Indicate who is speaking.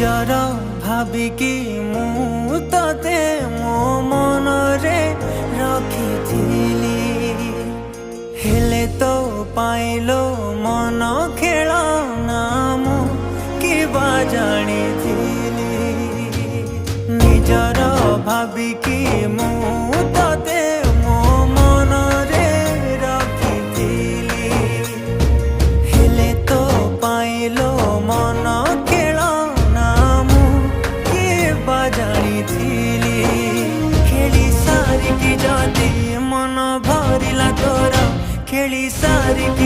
Speaker 1: ନିଜର ଭାବିକି ମୁଁ ତତେ ମୋ ମନରେ ରଖିଥିଲି, ହେଲେ ତୋ ପାଇଲୋ ମନ ଖେଳନା ମୁଁ କିବା ଜାଣିଥିଲି। ନିଜର ଭାବିକି ମୁଁ ତତେ ମୋ ମନରେ ରଖିଥିଲି, ହେଲେ ତୋ ପାଇଲୋ ମନ ଖେଳନା ମୁଁ କିବା ଜାଣିଥିଲି। ଖେଳି ସାରିକି ଯଦି ମନ ଭରିଲା ତୋର, ଖେଳି ସାରିକି